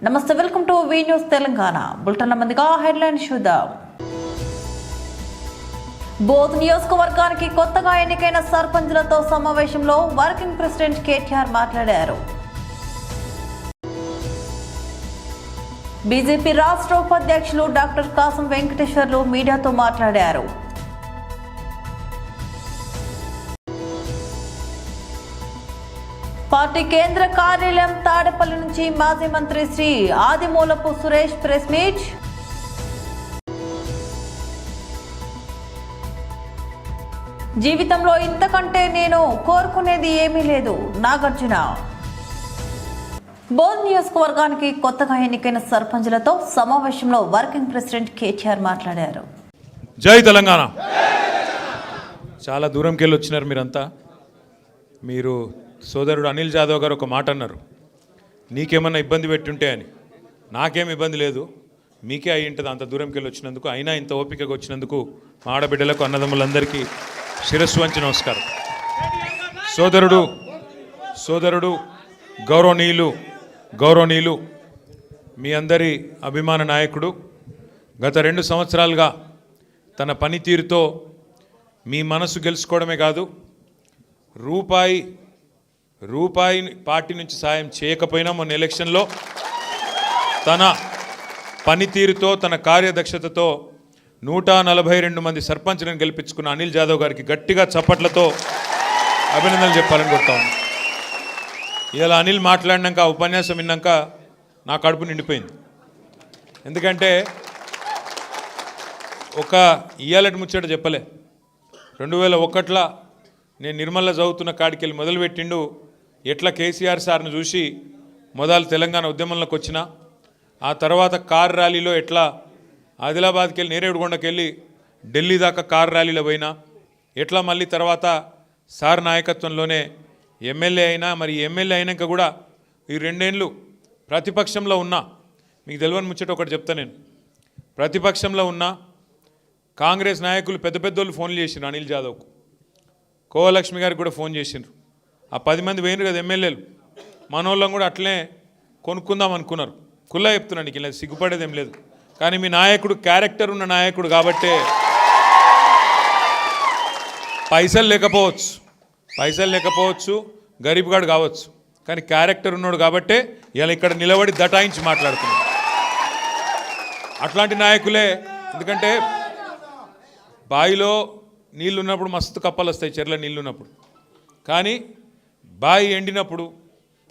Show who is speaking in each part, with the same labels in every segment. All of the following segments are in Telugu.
Speaker 1: నమస్తే, welcome to V news Telangana. బులెటిన్ల ముందుగా హెడ్లైన్స్ చూద్దాం. బోధ్ నియోజకవర్గానికి కొత్తగా ఎన్నికైన సర్పంచులతో సమావేశంలో వర్కింగ్ ప్రెసిడెంట్ కేటీఆర్ మాట్లాడారు. బీజేపీ రాష్ట్ర ఉపాధ్యక్షులు డాక్టర్ కాసం వెంకటేశ్వర్లు మీడియాతో మాట్లాడారు. పార్టీ కేంద్ర కార్యాలయం తాడేపల్లి నుంచి మాజీ మంత్రి శ్రీ ఆదిమూలపు సురేష్ ప్రెస్ మీట్. జీవితంలో ఇంతకంటే నేను కోరుకునేది ఏమీ లేదు, నాగార్జున. బోధ్ నియోజకవర్గానికి కొత్తగా ఎన్నికైన సర్పంచులతో సమావేశంలో వర్కింగ్ ప్రెసిడెంట్ కేటీఆర్ మాట్లాడారు.
Speaker 2: జై తెలంగాణ. చాలా దూరంకి వెళ్ళి వచ్చినారు మీరంతా. మీరు సోదరుడు అనిల్ జాదవ్ గారు ఒక మాట అన్నారు, నీకేమన్నా ఇబ్బంది పెట్టుంటే అని. నాకేం ఇబ్బంది లేదు, మీకే అయి ఉంటుంది అంత దూరంకి వెళ్ళి వచ్చినందుకు. అయినా ఇంత ఓపికగా వచ్చినందుకు మా ఆడబిడ్డలకు అన్నదమ్ములందరికీ శిరస్సు వంచి నమస్కారం. సోదరుడు గౌరవనీయులు మీ అందరి అభిమాన నాయకుడు గత 2 సంవత్సరాలుగా తన పనితీరుతో మీ మనసు గెలుచుకోవడమే కాదు, రూపాయి పార్టీ నుంచి సాయం చేయకపోయినా మొన్న ఎలక్షన్లో తన పనితీరుతో తన కార్యదక్షతతో 142 మంది సర్పంచ్లను గెలిపించుకున్న అనిల్ జాదవ్ గారికి గట్టిగా చప్పట్లతో అభినందనలు చెప్పాలని కోరుతా ఉన్నాను. ఇలా అనిల్ మాట్లాడినాక ఉపన్యాసం విన్నాక నా కడుపు నిండిపోయింది. ఎందుకంటే ఒక ఇయ్యాలటి ముచ్చట చెప్పలే. 2001లో నేను నిర్మల్లో చదువుతున్న కాడికి వెళ్ళి మొదలుపెట్టిండు. ఎట్లా కేసీఆర్ సార్ను చూసి మొదలు తెలంగాణ ఉద్యమంలోకి వచ్చిన, ఆ తర్వాత కార్ ర్యాలీలో ఎట్లా ఆదిలాబాద్కి వెళ్ళి నేరేడుగొండకి వెళ్ళి ఢిల్లీ దాకా కార్ ర్యాలీలో పోయినా, ఎట్లా మళ్ళీ తర్వాత సార్ నాయకత్వంలోనే ఎమ్మెల్యే అయినా, మరి ఎమ్మెల్యే అయినాక కూడా ఈ 2 ఏళ్ళు ప్రతిపక్షంలో ఉన్నా. మీకు తెలియని ముచ్చట ఒకటి చెప్తా నేను. ప్రతిపక్షంలో ఉన్నా కాంగ్రెస్ నాయకులు పెద్దోళ్ళు ఫోన్లు చేసిండ్రు అనిల్ జాదవ్కు. కోవలక్ష్మి గారికి కూడా ఫోన్ చేసిండ్రు. ఆ 10 మంది పోయినారు కదా ఎమ్మెల్యేలు, మనోళ్ళం కూడా అట్లనే కొనుక్కుందాం అనుకున్నారు. కుల్లా చెప్తున్నాను, నీకు ఇలా సిగ్గుపడేది ఏం లేదు. కానీ మీ నాయకుడు క్యారెక్టర్ ఉన్న నాయకుడు కాబట్టే, పైసలు లేకపోవచ్చు, గరీబ్గాడు కావచ్చు, కానీ క్యారెక్టర్ ఉన్నాడు కాబట్టే ఇలా ఇక్కడ నిలబడి దటాయించి మాట్లాడుతున్నాడు. అట్లాంటి నాయకులే. ఎందుకంటే బావిలో నీళ్ళు ఉన్నప్పుడు మస్తు కప్పలు వస్తాయి, చెర్ల నీళ్ళు ఉన్నప్పుడు. కానీ బావి ఎండినప్పుడు,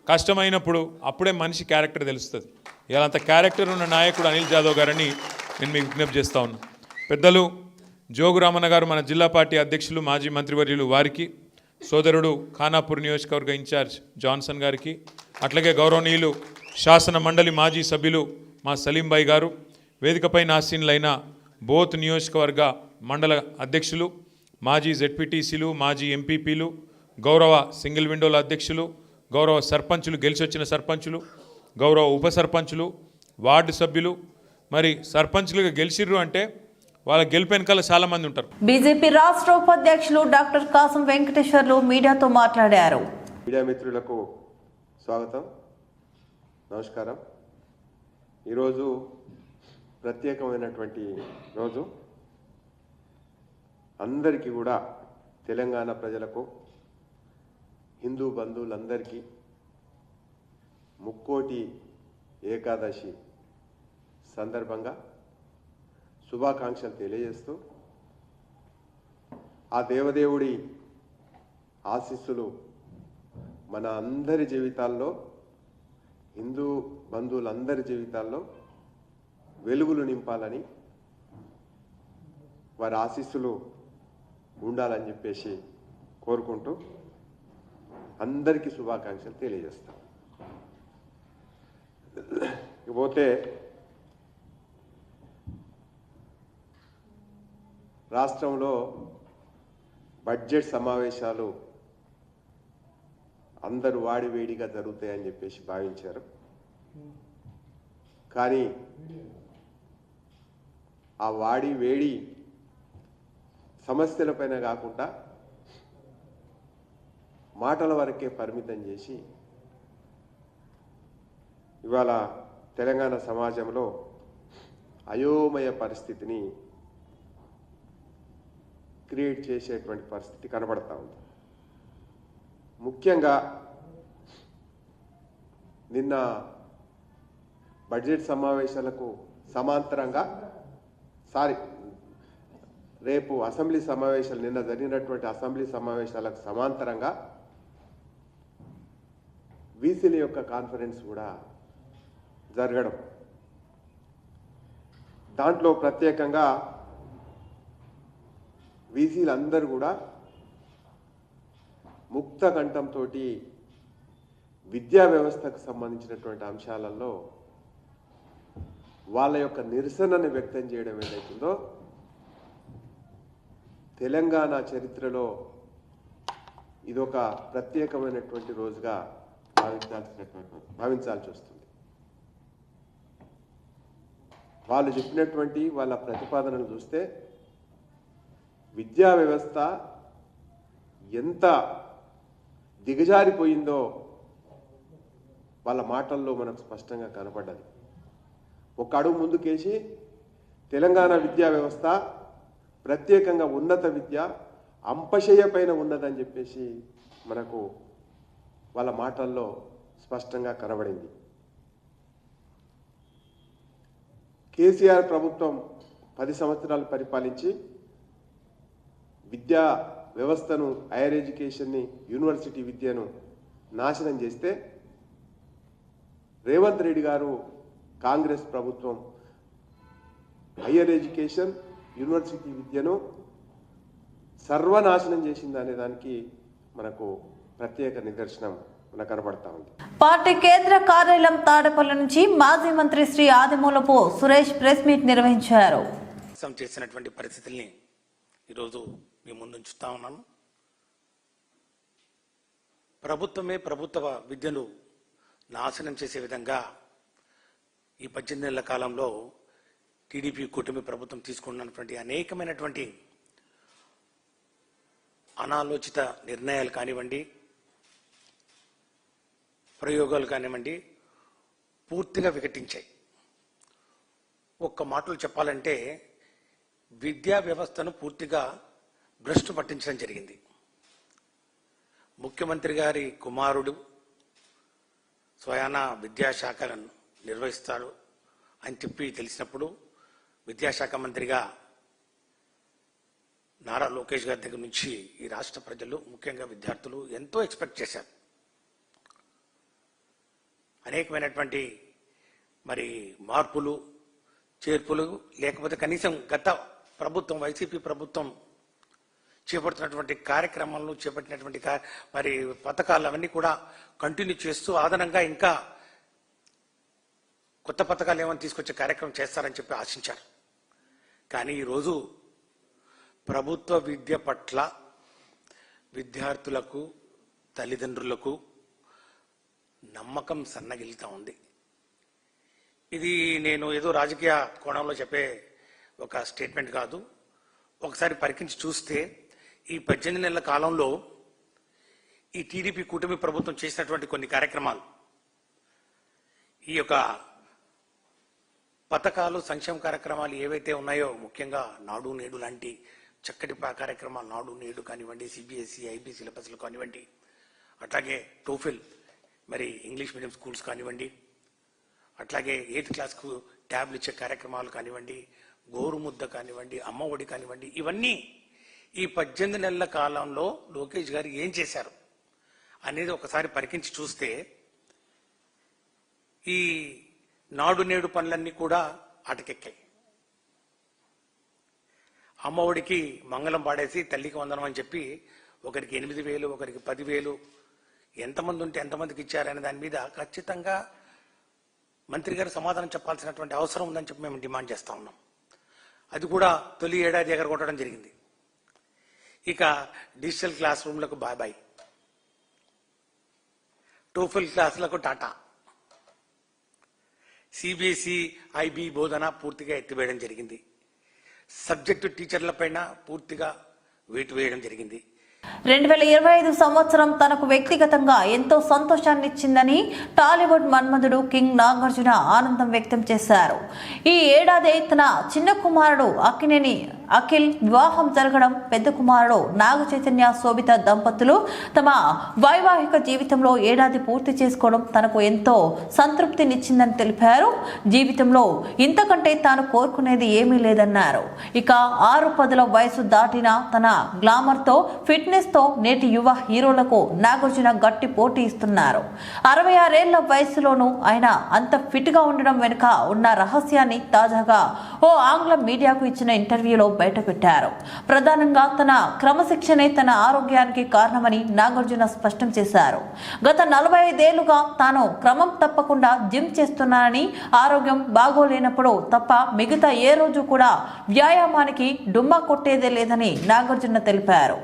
Speaker 2: కష్టమైనప్పుడు అప్పుడే మనిషి క్యారెక్టర్ తెలుస్తుంది. ఇలా అంత క్యారెక్టర్ ఉన్న నాయకుడు అనిల్ జాదవ్ గారని నేను మీకు విజ్ఞప్తి చేస్తూ ఉన్నా. పెద్దలు జోగు రామన్న గారు, మన జిల్లా పార్టీ అధ్యక్షులు, మాజీ మంత్రివర్యులు వారికి, సోదరుడు ఖానాపూర్ నియోజకవర్గ ఇన్ఛార్జ్ జాన్సన్ గారికి, అట్లాగే గౌరవనీయులు శాసన మండలి మాజీ సభ్యులు మా సలీంబాయి గారు, వేదికపై ఆసీనులైన బోత్ నియోజకవర్గ మండల అధ్యక్షులు, మాజీ జెడ్పీటీసీలు, మాజీ ఎంపీపీలు, గౌరవ సింగిల్ విండోల అధ్యక్షులు, గౌరవ సర్పంచులు, గెలిచొచ్చిన సర్పంచులు, గౌరవ ఉప సర్పంచులు, వార్డు సభ్యులు. మరి సర్పంచులుగా గెలిచిర్రు అంటే వాళ్ళ గెలుపు వెనకాల చాలామంది ఉంటారు.
Speaker 1: బీజేపీ రాష్ట్ర ఉపాధ్యక్షులు డాక్టర్ కాసం వెంకటేశ్వర్లు మీడియాతో మాట్లాడారు.
Speaker 3: మీడియా మిత్రులకు స్వాగతం, నమస్కారం. ఈరోజు ప్రత్యేకమైనటువంటి రోజు. అందరికీ కూడా, తెలంగాణ ప్రజలకు, హిందూ బంధువులందరికీ ముక్కోటి ఏకాదశి సందర్భంగా శుభాకాంక్షలు తెలియజేస్తూ, ఆ దేవదేవుడి ఆశీస్సులు మన అందరి జీవితాల్లో, హిందూ బంధువులందరి జీవితాల్లో వెలుగులు నింపాలని, వారి ఆశీస్సులు ఉండాలని చెప్పేసి కోరుకుంటూ అందరికీ శుభాకాంక్షలు తెలియజేస్తాం. ఇకపోతే రాష్ట్రంలో బడ్జెట్ సమావేశాలు అందరూ వాడివేడిగా జరుగుతాయని చెప్పేసి భావించారు. కానీ ఆ వాడి వేడి సమస్యలపైన కాకుండా మాటల వరకే పరిమితం చేసి ఇవాళ తెలంగాణ సమాజంలో అయోమయ పరిస్థితిని క్రియేట్ చేసేటువంటి పరిస్థితి కనబడతా ఉంది. ముఖ్యంగా నిన్న బడ్జెట్ సమావేశాలకు సమాంతరంగా రేపు అసెంబ్లీ సమావేశాలు, నిన్న జరిగినటువంటి అసెంబ్లీ సమావేశాలకు సమాంతరంగా వీసీల యొక్క కాన్ఫరెన్స్ కూడా జరగడం, దాంట్లో ప్రత్యేకంగా వీసీలందరూ కూడా ముక్త కంఠంతో విద్యా వ్యవస్థకు సంబంధించినటువంటి అంశాలలో వాళ్ళ యొక్క నిరసనను వ్యక్తం చేయడం ఏదైతుందో తెలంగాణ చరిత్రలో ఇదొక ప్రత్యేకమైనటువంటి రోజుగా భావించాల్సి వస్తుంది. వాళ్ళు చెప్పినటువంటి వాళ్ళ ప్రతిపాదనలు చూస్తే విద్యా వ్యవస్థ ఎంత దిగజారిపోయిందో వాళ్ళ మాటల్లో మనకు స్పష్టంగా కనపడ్డది. ఒక అడుగు ముందుకేసి తెలంగాణ విద్యా వ్యవస్థ ప్రత్యేకంగా ఉన్నత విద్య అంపశయ పైన ఉన్నదని చెప్పేసి మనకు వాళ్ళ మాటల్లో స్పష్టంగా కనబడింది. కేసీఆర్ ప్రభుత్వం 10 సంవత్సరాలు పరిపాలించి విద్యా వ్యవస్థను, హైయర్ ఎడ్యుకేషన్ని, యూనివర్సిటీ విద్యను నాశనం చేస్తే రేవంత్ రెడ్డి గారు కాంగ్రెస్ ప్రభుత్వం హైయర్ ఎడ్యుకేషన్, యూనివర్సిటీ విద్యను సర్వనాశనం చేసింది అనే దానికి మనకు ప్రత్యేక నిదర్శనం మనకు కనబడతా ఉంది.
Speaker 1: పార్టీ కేంద్ర కార్యాలయం తాడేపల్లి నుంచి మాజీ మంత్రి శ్రీ ఆదిమూలపు సురేష్ ప్రెస్ మీట్ నిర్వహించారు.
Speaker 4: చేసినటువంటి పరిస్థితుల్ని ఈరోజు మీ ముందుంచుతా ఉన్నాను. ప్రభుత్వమే ప్రభుత్వ విద్యను నాశనం చేసే విధంగా ఈ 18 నెలల కాలంలో టీడీపీ కూటమి ప్రభుత్వం తీసుకున్నటువంటి అనేకమైనటువంటి అనాలోచిత నిర్ణయాలు కానివ్వండి, ప్రయోగాలు కానివ్వండి, పూర్తిగా వికటించాయి. ఒక్క మాటలు చెప్పాలంటే విద్యా వ్యవస్థను పూర్తిగా భ్రష్టు పట్టించడం జరిగింది. ముఖ్యమంత్రి గారి కుమారుడు స్వయాన విద్యాశాఖలను నిర్వహిస్తాడు అని చెప్పి తెలిసినప్పుడు విద్యాశాఖ మంత్రిగా నారా లోకేష్ గారి దగ్గర నుంచి ఈ రాష్ట్ర ప్రజలు, ముఖ్యంగా విద్యార్థులు ఎంతో ఎక్స్పెక్ట్ చేశారు. అనేకమైనటువంటి మార్పులు, చేర్పులు, లేకపోతే కనీసం గత ప్రభుత్వం, వైసీపీ ప్రభుత్వం చేపడుతున్నటువంటి కార్యక్రమాలను, చేపట్టినటువంటి పథకాలు అవన్నీ కూడా కంటిన్యూ చేస్తూ అదనంగా ఇంకా కొత్త పథకాలు ఏమైనా తీసుకొచ్చే కార్యక్రమం చేస్తారని చెప్పి ఆశించారు. కానీ ఈరోజు ప్రభుత్వ విద్య పట్ల విద్యార్థులకు, తల్లిదండ్రులకు నమ్మకం సన్నగిలుతా ఉంది. ఇది నేను ఏదో రాజకీయ కోణంలో చెప్పే ఒక స్టేట్మెంట్ కాదు. ఒకసారి పరికించి చూస్తే ఈ 18 నెలల కాలంలో ఈ టీడీపీ కూటమి ప్రభుత్వం చేసినటువంటి కొన్ని కార్యక్రమాలు, ఈ యొక్క పథకాలు, సంక్షేమ కార్యక్రమాలు ఏవైతే ఉన్నాయో, ముఖ్యంగా నాడు నేడు లాంటి చక్కటి కార్యక్రమాలు, నాడు నేడు కానివ్వండి, సిబిఎస్ఈ, ఐబీ సిలబస్లు కానివ్వండి, అట్లాగే టోఫెల్ ఇంగ్లీష్ మీడియం స్కూల్స్ కానివ్వండి, అట్లాగే 8th క్లాస్కు ట్యాబ్లు ఇచ్చే కార్యక్రమాలు కానివ్వండి, గోరుముద్ద కానివ్వండి, అమ్మ ఒడి కానివ్వండి, ఇవన్నీ ఈ 18 నెలల కాలంలో లోకేష్ గారు ఏం చేశారు అనేది ఒకసారి పరికించి చూస్తే ఈ నాడు నేడు పనులన్నీ కూడా అటకెక్కాయి. అమ్మ ఒడికి మంగళం పాడేసి తల్లికి వందనం అని చెప్పి ఒకరికి 8,000, ఒకరికి 10,000, ఎంతమంది ఉంటే ఎంతమందికి ఇచ్చారనే దాని మీద ఖచ్చితంగా మంత్రి గారు సమాధానం చెప్పాల్సినటువంటి అవసరం ఉందని చెప్పి మేము డిమాండ్ చేస్తా ఉన్నాం. అది కూడా తొలి ఏడాది ఎగరగొట్టడం జరిగింది. ఇక డిజిటల్ క్లాస్ రూమ్లకు బాయ్, టోఫెల్ క్లాసులకు టాటా, సిబిఎస్ఈ, ఐబీ బోధన పూర్తిగా ఎత్తివేయడం జరిగింది. సబ్జెక్టు టీచర్ల పైన పూర్తిగా వెయిట్ వేయడం జరిగింది.
Speaker 1: 2025 సంవత్సరం తనకు వ్యక్తిగతంగా ఎంతో సంతోషాన్ని ఇచ్చిందని టాలీవుడ్ మన్మధుడు కింగ్ నాగార్జున ఆనందం వ్యక్తం చేశారు. ఈ ఏడాది తన చిన్న కుమారుడు అక్కినేని అఖిల్ వివాహం జరగడం, పెద్ద కుమారుడు నాగ చైతన్య శోభిత దంపతులు తమ వైవాహిక జీవితంలో ఏడాది పూర్తి చేసుకోవడం తనకు ఎంతో సంతృప్తినిచ్చిందని తెలిపారు. జీవితంలో ఇంతకంటే తాను కోరుకునేది ఏమీ లేదన్నారు. ఇక 6-10 వయసు దాటిన తన గ్లామర్తో ఫిట్నెస్తో నేటి యువ హీరోలకు నాగార్జున గట్టి పోటీ ఇస్తున్నారు. 66 ఏళ్ల వయసులోనూ ఆయన అంత ఫిట్గా ఉండడం వెనుక ఉన్న రహస్యాన్ని తాజాగా ఓ ఆంగ్ల మీడియాకు ఇచ్చిన ఇంటర్వ్యూలో బయటపెట్టారు. ప్రధానంగా తన క్రమశిక్షణే తన ఆరోగ్యానికి కారణమని నాగార్జున స్పష్టం చేశారు. గత 45 ఏళ్లుగా తాను క్రమం తప్పకుండా జిమ్ చేస్తున్నానని, ఆరోగ్యం బాగోలేనప్పుడు తప్ప మిగతా ఏ రోజు కూడా వ్యాయామానికి డుమ్మా కొట్టేదే లేదని నాగార్జున తెలిపారు.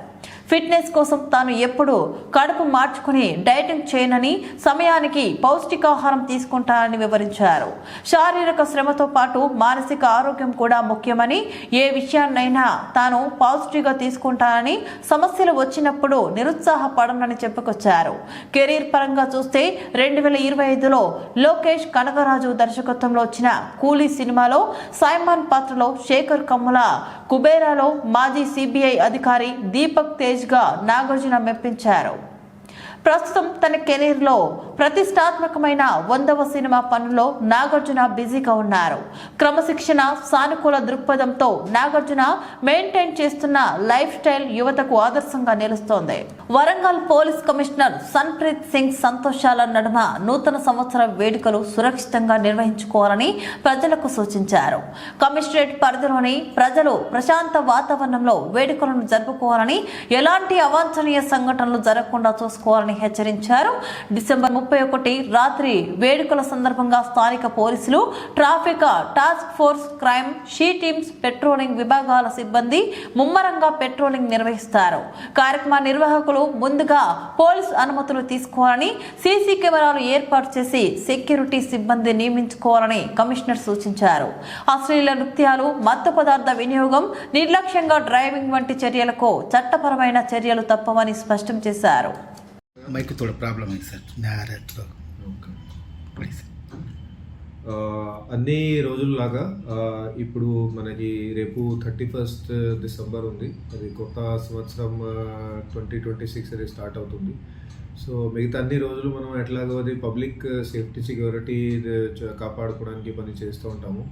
Speaker 1: ఫిట్నెస్ కోసం తాను ఎప్పుడు కడుపు మార్చుకుని డైటింగ్ చేయనని, సమయానికి పౌష్టికాహారం తీసుకుంటానని వివరించారు. శారీరక శ్రమతో పాటు మానసిక ఆరోగ్యం కూడా ముఖ్యమని, ఏ విషయాన్నైనా తాను పాజిటివ్గా తీసుకుంటానని, సమస్యలు వచ్చినప్పుడు నిరుత్సాహపడనని చెప్పుకొచ్చారు. కెరీర్ పరంగా చూస్తే 2025లో లోకేష్ కనగరాజు దర్శకత్వంలో వచ్చిన కూలీ సినిమాలో సైమాన్ పాత్రలో శేఖర్ కమ్ముల, కుబేరాలో మాజీ సిబిఐ అధికారి దీపక్ తేజ్గా నాగార్జున మెప్పించారు. ప్రస్తుతం తన కెరీర్లో ప్రతిష్టాత్మకమైన 100వ సినిమా పనుల్లో నాగార్జున బిజీగా ఉన్నారు. క్రమశిక్షణ, సానుకూల దృక్పథంతో నాగార్జున మెయింటైన్ చేస్తున్న లైఫ్ స్టైల్ యువతకు ఆదర్శంగా నిలుస్తోంది. వరంగల్ పోలీస్ కమిషనర్ సన్ప్రీత్ సింగ్ సంతోషాల నడుమ నూతన సంవత్సర వేడుకలు సురక్షితంగా నిర్వహించుకోవాలని ప్రజలకు సూచించారు. కమిషనరేట్ పరిధిలోని ప్రజలు ప్రశాంత వాతావరణంలో వేడుకలను జరుపుకోవాలని, ఎలాంటి అవాంఛనీయ సంఘటనలు జరగకుండా చూసుకోవాలని హెచ్చరించారు. డిసెంబర్ 31 రాత్రి వేడుకల సందర్భంగా స్థానిక పోలీసులు, traffic task force, crime she teams, patrolling విభాగాల సిబ్బంది ముమ్మరంగా పెట్రోలింగ్ నిర్వహిస్తారు. కార్యక్రమ నిర్వాహకులు ముందుగా పోలీసు అనుమతులు తీసుకోవాలని, సీసీ కెమెరాలు ఏర్పాటు చేసి సెక్యూరిటీ సిబ్బంది నియమించుకోవాలని కమిషనర్ సూచించారు. అశ్లీల నృత్యాలు, మత్తు పదార్థ వినియోగం, నిర్లక్ష్యంగా డ్రైవింగ్ వంటి చర్యలకు చట్టపరమైన చర్యలు తప్పవని స్పష్టం చేశారు.
Speaker 5: माइक थोड़ा प्रॉब्लम है सर मैं आ रहा था
Speaker 6: ఓకే.
Speaker 5: प्लीज
Speaker 6: అన్ని రోజుల్లాగా ఇప్పుడు మనకి రేపు 31 డిసెంబర్ ఉంది. అది కొత్త సంవత్సరం 2026 అది స్టార్ట్ అవుతుంది. సో మిగతా అన్ని రోజులు మనం ఎట్లాగో అది పబ్లిక్ సేఫ్టీ, సెక్యూరిటీ కాపాడుకోవడానికి పని చేస్తూ ఉంటాము.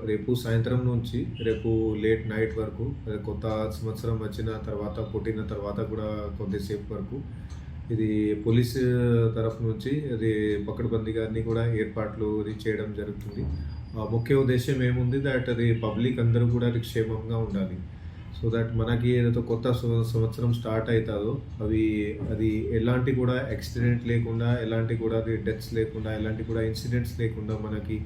Speaker 6: రేపు సాయంత్రం నుంచి రేపు లేట్ నైట్ వరకు, కొత్త సంవత్సరం వచ్చిన తర్వాత, పుట్టిన తర్వాత కూడా కొద్దిసేపు వరకు ఇది పోలీస్ తరఫు నుంచి అది పకడ్బందీగా అన్ని కూడా ఏర్పాట్లు అది చేయడం జరుగుతుంది. ముఖ్య ఉద్దేశం ఏముంది దట్ అది పబ్లిక్ అందరూ కూడా అది క్షేమంగా ఉండాలి. సో దట్ మనకి ఏదైతే కొత్త సంవత్సరం స్టార్ట్ అవుతుందో అది ఎలాంటి కూడా యాక్సిడెంట్ లేకుండా, ఎలాంటి కూడా అది డెత్స్ లేకుండా, ఎలాంటి కూడా ఇన్సిడెంట్స్ లేకుండా మనకి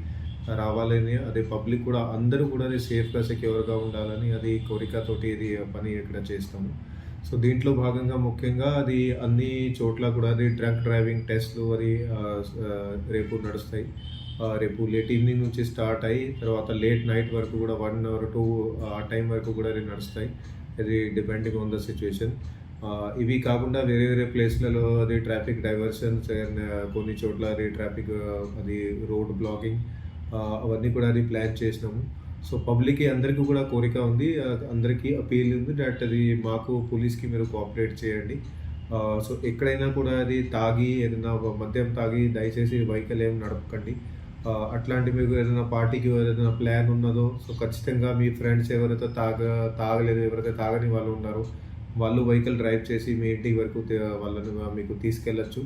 Speaker 6: రావాలని, అదే పబ్లిక్ కూడా అందరూ కూడా అది సేఫ్గా, సెక్యూర్గా ఉండాలని అది కోరికతోటి ఇది పని ఇక్కడ చేస్తాము. సో దీంట్లో భాగంగా ముఖ్యంగా అది అన్ని చోట్ల కూడా అది డ్రంక్ డ్రైవింగ్ టెస్ట్లు అది రేపు నడుస్తాయి. రేపు లేట్ ఈవినింగ్ నుంచి స్టార్ట్ అయ్యి తర్వాత లేట్ నైట్ వరకు కూడా 1 or 2 ఆ టైం వరకు కూడా అది నడుస్తాయి. అది డిపెండింగ్ ఆన్ ద సిచ్యువేషన్. ఇవి కాకుండా వేరే వేరే ప్లేస్లలో అది ట్రాఫిక్ డైవర్షన్స్, కొన్ని చోట్ల అది ట్రాఫిక్ అది రోడ్ బ్లాకింగ్ అవన్నీ కూడా అది ప్లాన్ చేసినాము. సో పబ్లిక్కి అందరికీ కూడా కోరిక ఉంది, అందరికీ అపీల్ ఉంది దట్ అది మాకు పోలీస్కి మీరు కోఆపరేట్ చేయండి. సో ఎక్కడైనా కూడా అది తాగి, ఏదైనా మద్యం తాగి దయచేసి వెహికల్ ఏం నడపకండి. అట్లాంటి మీకు ఏదైనా పార్టీకి ఏదైనా ప్లాన్ ఉన్నదో, సో ఖచ్చితంగా మీ ఫ్రెండ్స్ ఎవరైతే తాగలేదు, ఎవరైతే తాగని వాళ్ళు ఉన్నారో వాళ్ళు వెహికల్ డ్రైవ్ చేసి మీ ఇంటి వరకు వాళ్ళని మీకు తీసుకెళ్ళచ్చు.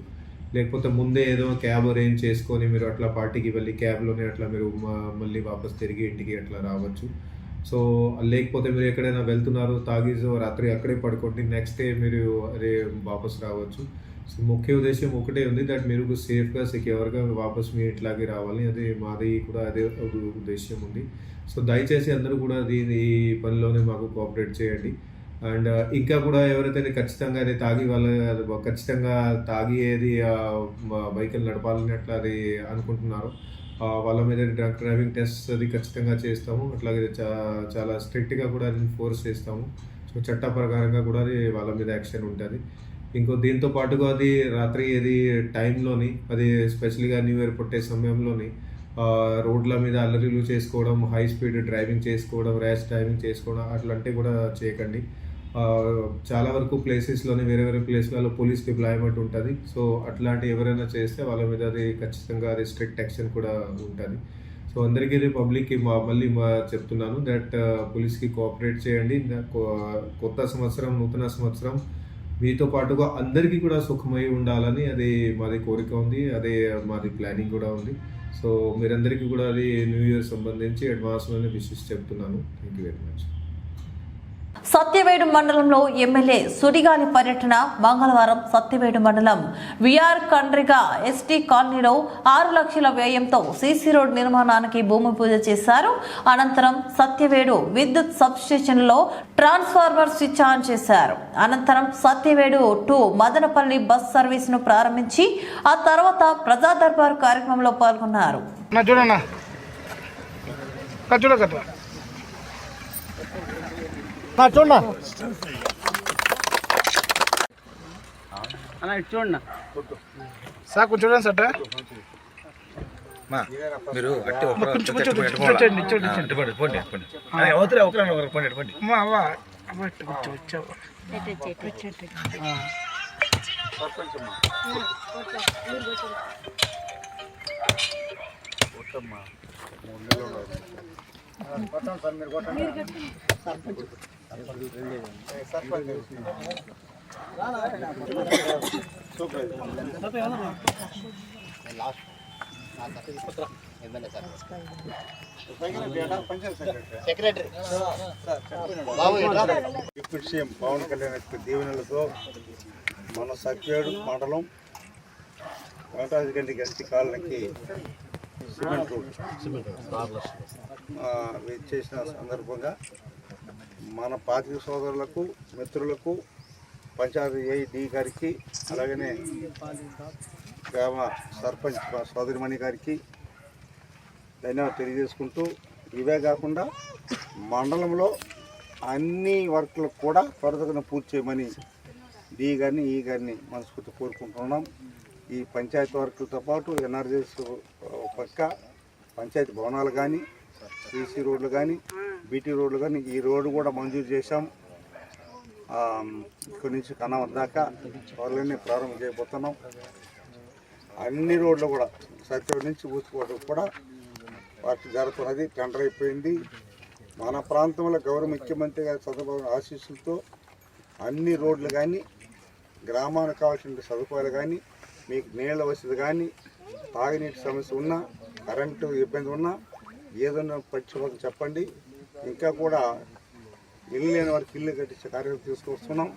Speaker 6: లేకపోతే ముందే ఏదో క్యాబ్ అరేంజ్ చేసుకొని మీరు అట్లా పార్టీకి వెళ్ళి క్యాబ్లోనే అట్లా మీరు మళ్ళీ వాపస్ తిరిగి ఇంటికి అట్లా రావచ్చు. సో లేకపోతే మీరు ఎక్కడైనా వెళ్తున్నారు, తాగేసి రాత్రి అక్కడే పడుకోండి, నెక్స్ట్ డే మీరు అదే వాపస్ రావచ్చు. సో ముఖ్య ఉద్దేశం ఒకటే ఉంది దట్ మీరు సేఫ్గా, సెక్యూర్గా వాపస్ మీ ఇంట్లోకి రావాలి. అది మాది కూడా అదే ఉద్దేశం ఉంది. సో దయచేసి అందరూ కూడా ఈ పనిలోనే మాకు కోఆపరేట్ చేయండి. అండ్ ఇంకా కూడా ఎవరైతే ఖచ్చితంగా అది తాగి ఖచ్చితంగా తాగి ఏది వెహికల్ నడపాలని అట్లా అది అనుకుంటున్నారో వాళ్ళ మీద డ్రంక్ డ్రైవింగ్ టెస్ట్ అది ఖచ్చితంగా చేస్తాము. అట్లాగే చాలా స్ట్రిక్ట్గా కూడా అది ఫోర్స్ చేస్తాము. సో సో చట్ట ప్రకారంగా కూడా అది వాళ్ళ మీద యాక్షన్ ఉంటుంది. ఇంకో దీంతో పాటుగా అది రాత్రి ఏది టైంలోని అది ఎస్పెషల్గా న్యూ ఇయర్ పుట్టే సమయంలోని రోడ్ల మీద అల్లరిలు చేసుకోవడం, హై స్పీడ్ డ్రైవింగ్ చేసుకోవడం, ర్యాష్ డ్రైవింగ్ చేసుకోవడం అట్లాంటివి కూడా చేయకండి. చాలా వరకు ప్లేసెస్లోని వేరే వేరే ప్లేస్లలో పోలీస్ డిప్లాయ్మెంట్ ఉంటుంది. సో అట్లాంటి ఎవరైనా చేస్తే వాళ్ళ మీద అది ఖచ్చితంగా అది స్ట్రిక్ట్ యాక్షన్ కూడా ఉంటుంది. సో అందరికీ పబ్లిక్కి మళ్ళీ చెప్తున్నాను దట్ పోలీస్కి కోఆపరేట్ చేయండి. కొత్త సంవత్సరం, నూతన సంవత్సరం మీతో పాటుగా అందరికీ కూడా సుఖమై ఉండాలని అది మాది కోరిక ఉంది, అదే మాది ప్లానింగ్ కూడా ఉంది. సో మీరందరికీ కూడా అది న్యూ ఇయర్ సంబంధించి అడ్వాన్స్లోనే విషెస్ చెప్తున్నాను. Thank you very much.
Speaker 1: Satyavedu మండలంలో ఎమ్మెల్యే సుడిగాలి పర్యటన. మంగళవారం సత్యవేడు మండలం విఆర్ కండ్రిగా ఎస్టీ కాలనీలో 6 లక్షల వ్యయంతో సీసీ రోడ్ నిర్మాణానికి భూమి పూజ చేశారు. అనంతరం సత్యవేడు విద్యుత్ సబ్స్టేషన్లో ట్రాన్స్ఫార్మర్ స్విచ్ ఆన్ చేశారు. అనంతరం సత్యవేడు టు మదనపల్లి బస్ సర్వీసును ప్రారంభించి ఆ తర్వాత ప్రజా దర్బార్ కార్యక్రమంలో పాల్గొన్నారు.
Speaker 7: చూడన్నా చూడన్నా సార్ కొంచెం చూడండి సార్
Speaker 5: మీరు
Speaker 8: డిప్యూటీ సీఎం పవన్ కళ్యాణ్ యొక్క దీవెనలతో మన సత్యవేడు మండలం వెంకటాద్రి ఎస్టీ కాలనీకి సిమెంట్ రోడ్ చేసిన సందర్భంగా మన పాతిక సోదరులకు, మిత్రులకు, పంచాయతీ ఏఈ గారికి, అలాగనే గ్రామ సర్పంచ్ సోదరిమణి గారికి ధన్యవాదాలు తెలియజేసుకుంటూ, ఇవే కాకుండా మండలంలో అన్ని వర్క్లకు కూడా త్వరతగా పూర్తి చేయమని డి గారిని, ఈ గారిని మనస్ఫూర్తి కోరుకుంటున్నాం. ఈ పంచాయతీ వర్కులతో పాటు ఎన్ఆర్జీఎస్ పక్క పంచాయతీ భవనాలు కానీ, సీసీ రోడ్లు కానీ, బీటీ రోడ్లు కానీ, ఈ రోడ్డు కూడా మంజూరు చేశాం. ఇక్కడి నుంచి కన్నవరం దాకా త్వరలోనే ప్రారంభం చేయబోతున్నాం. అన్ని రోడ్లు కూడా సత్యవేడు నుంచి ఊసుకోవడం కూడా వాటి జరుగుతున్నది. టెండర్ అయిపోయింది. మన ప్రాంతంలో గౌరవ ముఖ్యమంత్రి గారి చంద్రబాబు ఆశీస్సులతో అన్ని రోడ్లు కానీ, గ్రామానికి కావాల్సిన సదుపాయాలు కానీ, మీకు నీళ్ళ వసతి కానీ, తాగునీటి సమస్య ఉన్నా, కరెంటు ఇబ్బంది ఉన్నా, ఏదన్నా పక్షపాతం చెప్పండి. ఇంకా కూడా ఇల్లు లేని వారికి ఇల్లు కట్టించే కార్యక్రమం తీసుకొస్తున్నాం.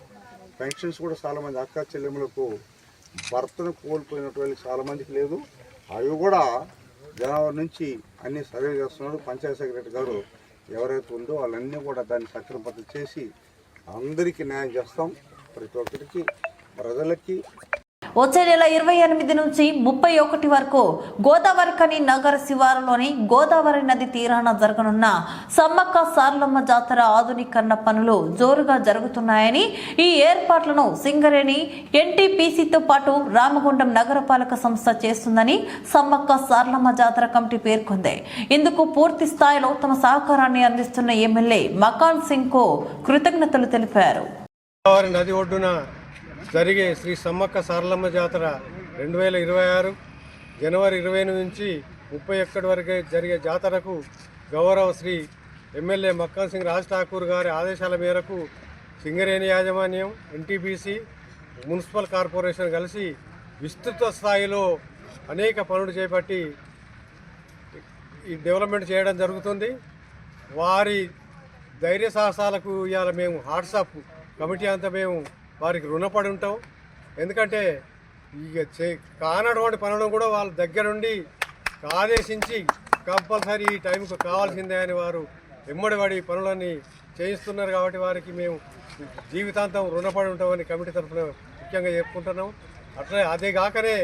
Speaker 8: పెన్షన్స్ కూడా చాలామంది అక్క చెల్లెములకు భర్తను కోల్పోయినటువంటి చాలామందికి లేదు. అవి కూడా జనవరి నుంచి అన్ని సర్వే చేస్తున్నాడు. పంచాయతీ సెక్రటరీ గారు ఎవరైతే ఉందో వాళ్ళన్నీ కూడా దాన్ని సక్రమపత్రం చేసి అందరికీ న్యాయం చేస్తాం. ప్రతి ఒక్కరికి, ప్రజలకి.
Speaker 1: వచ్చే నెల 28 నుంచి 31 వరకు గోదావరిఖని నగర శివారులోని గోదావరి నది తీరాన జరగనున్న సమ్మక్క సారలమ్మ జాతర ఆధునీకరణ పనులు జోరుగా జరుగుతున్నాయని, ఈ ఏర్పాట్లను సింగరేణి ఎన్టీపీసీతో పాటు రామగుండం నగరపాలక సంస్థ చేస్తుందని సమ్మక్క సారలమ్మ జాతర కమిటీ పేర్కొంది. ఇందుకు పూర్తి స్థాయిలో తమ సహకారాన్ని అందిస్తున్న ఎమ్మెల్యే మకాన్ సింగ్ కు కృతజ్ఞతలు తెలిపారు.
Speaker 7: నది ఒడ్డున జరిగే శ్రీ సమ్మక్క సారలమ్మ జాతర 2026 జనవరి 20 నుంచి 31 వరకు జరిగే జాతరకు గౌరవ శ్రీ ఎమ్మెల్యే మక్కన్ సింగ్ రాజ్ ఠాకూర్ గారి ఆదేశాల మేరకు సింగరేణి యాజమాన్యం, ఎన్టీపీసీ, మున్సిపల్ కార్పొరేషన్ కలిసి విస్తృత స్థాయిలో అనేక పనులు చేపట్టి ఈ డెవలప్మెంట్ చేయడం జరుగుతుంది. వారి ధైర్య సాహసాలకు ఇవాళ మేము హాట్సాప్ కమిటీ అంతా మేము వారికి రుణపడి ఉంటాం. ఎందుకంటే ఇక కానటువంటి పనులను కూడా వాళ్ళ దగ్గరుండి ఆదేశించి కంపల్సరీ ఈ టైంకు కావాల్సిందే అని వారు ఎమ్మడిపడి పనులన్నీ చేయిస్తున్నారు. కాబట్టి వారికి మేము జీవితాంతం రుణపడి ఉంటామని కమిటీ తరఫున ముఖ్యంగా చెప్పుకుంటున్నాం. అట్లే అదే కాకనే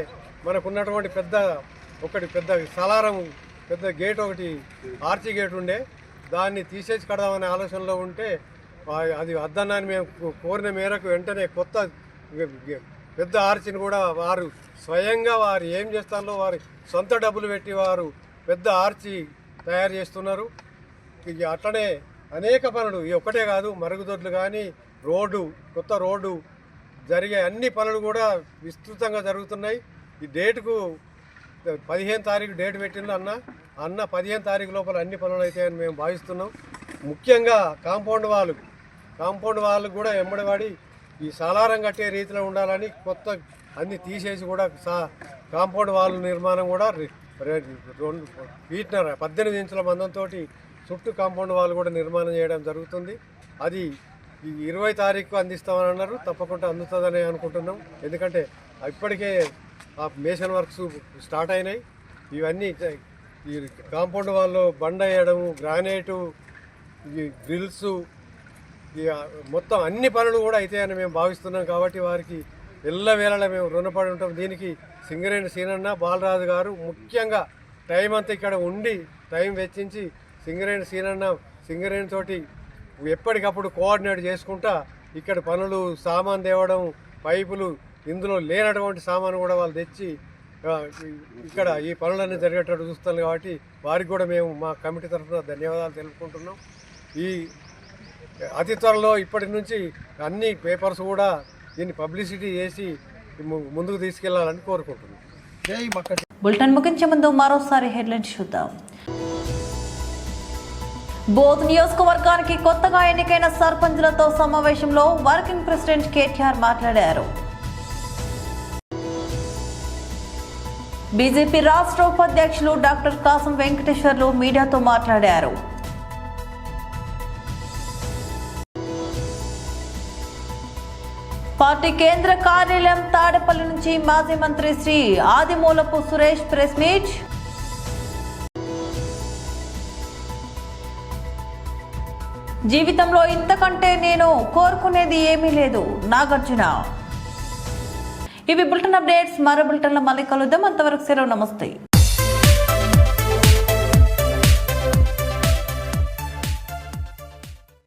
Speaker 7: మనకున్నటువంటి పెద్ద సలారం పెద్ద గేట్ ఒకటి ఆర్చి గేట్ ఉండే, దాన్ని తీసేసి కడదామనే ఆలోచనలో ఉంటే అది వద్దన్నాని మేము కోరిన మేరకు వెంటనే కొత్త పెద్ద ఆర్చిని కూడా వారు స్వయంగా వారు ఏం చేస్తారో వారి సొంత డబ్బులు పెట్టి వారు పెద్ద ఆర్చి తయారు చేస్తున్నారు. అట్లనే అనేక పనులు ఒక్కటే కాదు, మరుగుదొడ్లు కానీ కొత్త రోడ్డు జరిగే అన్ని పనులు కూడా విస్తృతంగా జరుగుతున్నాయి. ఈ డేటుకు 15 తారీఖు డేట్ పెట్టిండు అన్న 15 తారీఖు లోపల అన్ని పనులు అవుతాయని మేము భావిస్తున్నాం. ముఖ్యంగా కాంపౌండ్ వాళ్ళు కూడా ఎంబడివాడి ఈ సాలారం కట్టే రీతిలో ఉండాలని కొత్త అన్ని తీసేసి కూడా కాంపౌండ్ వాళ్ళ నిర్మాణం కూడా 18 ఇంచుల మందంతో చుట్టూ కాంపౌండ్ వాళ్ళు కూడా నిర్మాణం చేయడం జరుగుతుంది. అది ఈ 20 తారీఖు అందిస్తామని అన్నారు. తప్పకుండా అందుతుందని అనుకుంటున్నాం. ఎందుకంటే ఇప్పటికే ఆ మేషన్ వర్క్స్ స్టార్ట్ అయినాయి. ఇవన్నీ ఈ కాంపౌండ్ వాళ్ళు బండ వేయడం, గ్రానైటు, ఈ గ్రిల్స్, మొత్తం అన్ని పనులు కూడా అవుతాయని మేము భావిస్తున్నాం. కాబట్టి వారికి ఎల్లవేళలా మేము రుణపడి ఉంటాం. దీనికి సింగరేణి సీనన్న, బాలరాజు గారు ముఖ్యంగా టైం అంతా ఇక్కడ ఉండి టైం వెచ్చించి సింగరేణి తోటి ఎప్పటికప్పుడు కోఆర్డినేట్ చేసుకుంటా ఇక్కడ పనులు, సామాన్ తేవడం, పైపులు, ఇందులో లేనటువంటి సామాను కూడా వాళ్ళు తెచ్చి ఇక్కడ ఈ పనులన్నీ జరిగేటట్టు చూస్తాం. కాబట్టి వారికి కూడా మేము మా కమిటీ తరఫున ధన్యవాదాలు తెలుపుకుంటున్నాం. ఈ అతి త్వరలో ఇప్పటి నుంచి అన్ని పేపర్స్ కూడా దీన్ని పబ్లిసిటీ చేసి ముందుకు తీసుకెళ్లాలని కోరుకుంటున్నాం.
Speaker 1: బులెటిన్ ముగించే ముందు మరోసారి హెడ్లైన్స్ చూద్దాం. బోధ్ నియోజకవర్గానికి కొత్తగా ఎన్నికైన సర్పంచ్లతో సమావేశంలో వర్కింగ్ ప్రెసిడెంట్ కేటీఆర్ మాట్లాడారు. బీజేపీ రాష్ట్ర ఉపాధ్యక్షులు డాక్టర్ కాసం వెంకటేశ్వర్లు మీడియాతో మాట్లాడారు. పార్టీ కేంద్ర కార్యాలయం తాడేపల్లి నుంచి మాజీ మంత్రి శ్రీ ఆదిమూలపు సురేష్ ప్రెస్ మీట్. జీవితంలో ఇంతకంటే నేను కోరుకునేది ఏమీ లేదు, నాగార్జున. ఇవి బులెటిన్ అప్డేట్స్. మరో బులెటిన్లో మళ్ళీ కలుద్దాం. అంతవరకు సెలవు, నమస్తే.